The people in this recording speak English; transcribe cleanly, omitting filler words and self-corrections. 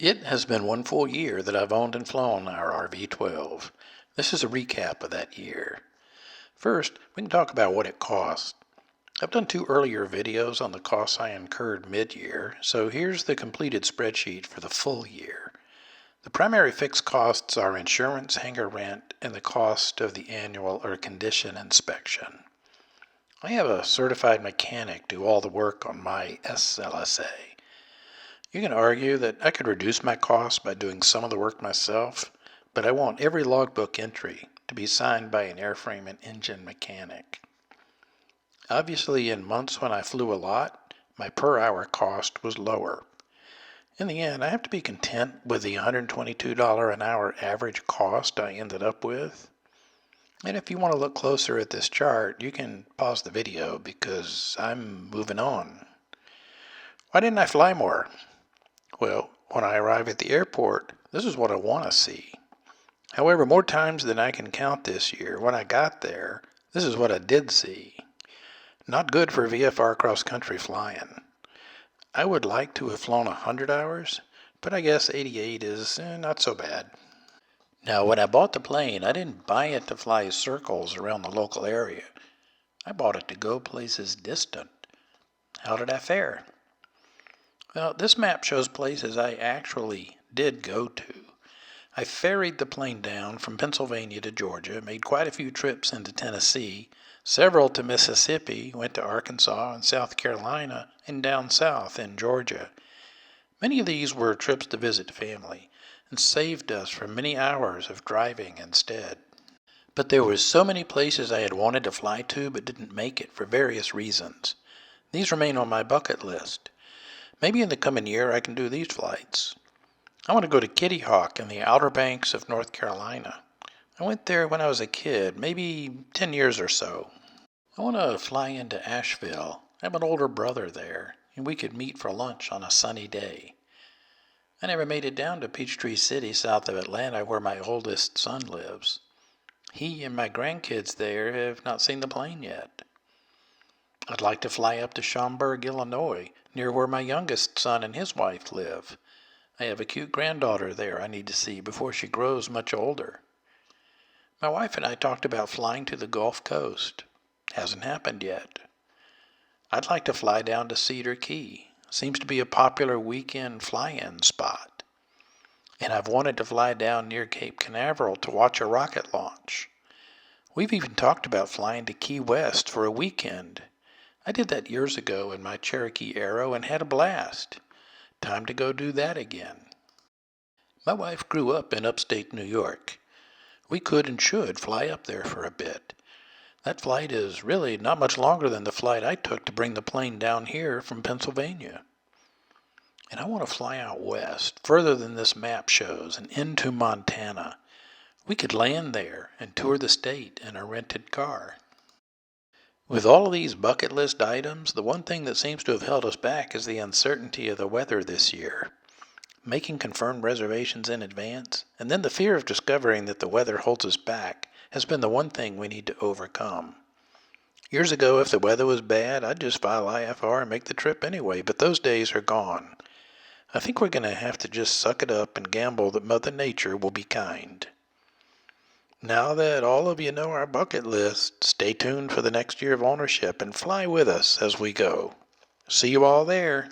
It has been one full year that I've owned and flown our RV-12. This is a recap of that year. First, we can talk about what it cost. I've done 2 earlier videos on the costs I incurred mid-year, so here's the completed spreadsheet for the full year. The primary fixed costs are insurance, hangar rent, and the cost of the annual or condition inspection. I have a certified mechanic do all the work on my SLSA. You can argue that I could reduce my costs by doing some of the work myself, but I want every logbook entry to be signed by an airframe and engine mechanic. Obviously, in months when I flew a lot, my per hour cost was lower. In the end, I have to be content with the $122 an hour average cost I ended up with. And if you want to look closer at this chart, you can pause the video because I'm moving on. Why didn't I fly more? Well, when I arrive at the airport, this is what I want to see. However, more times than I can count this year, when I got there, this is what I did see. Not good for VFR cross-country flying. I would like to have flown 100 hours, but I guess 88 is not so bad. Now, when I bought the plane, I didn't buy it to fly circles around the local area. I bought it to go places distant. How did I fare? Well, this map shows places I actually did go to. I ferried the plane down from Pennsylvania to Georgia, made quite a few trips into Tennessee, several to Mississippi, went to Arkansas and South Carolina, and down south in Georgia. Many of these were trips to visit family, and saved us from many hours of driving instead. But there were so many places I had wanted to fly to but didn't make it for various reasons. These remain on my bucket list. Maybe in the coming year I can do these flights. I want to go to Kitty Hawk in the Outer Banks of North Carolina. I went there when I was a kid, maybe 10 years or so. I want to fly into Asheville. I have an older brother there, and we could meet for lunch on a sunny day. I never made it down to Peachtree City south of Atlanta where my oldest son lives. He and my grandkids there have not seen the plane yet. I'd like to fly up to Schaumburg, Illinois, near where my youngest son and his wife live. I have a cute granddaughter there I need to see before she grows much older. My wife and I talked about flying to the Gulf Coast. Hasn't happened yet. I'd like to fly down to Cedar Key. Seems to be a popular weekend fly-in spot. And I've wanted to fly down near Cape Canaveral to watch a rocket launch. We've even talked about flying to Key West for a weekend. I did that years ago in my Cherokee Aero and had a blast. Time to go do that again. My wife grew up in upstate New York. We could and should fly up there for a bit. That flight is really not much longer than the flight I took to bring the plane down here from Pennsylvania. And I want to fly out west, further than this map shows, and into Montana. We could land there and tour the state in a rented car. With all of these bucket list items, the one thing that seems to have held us back is the uncertainty of the weather this year. Making confirmed reservations in advance, and then the fear of discovering that the weather holds us back, has been the one thing we need to overcome. Years ago, if the weather was bad, I'd just file IFR and make the trip anyway, but those days are gone. I think we're going to have to just suck it up and gamble that Mother Nature will be kind. Now that all of you know our bucket list, stay tuned for the next year of ownership and fly with us as we go. See you all there.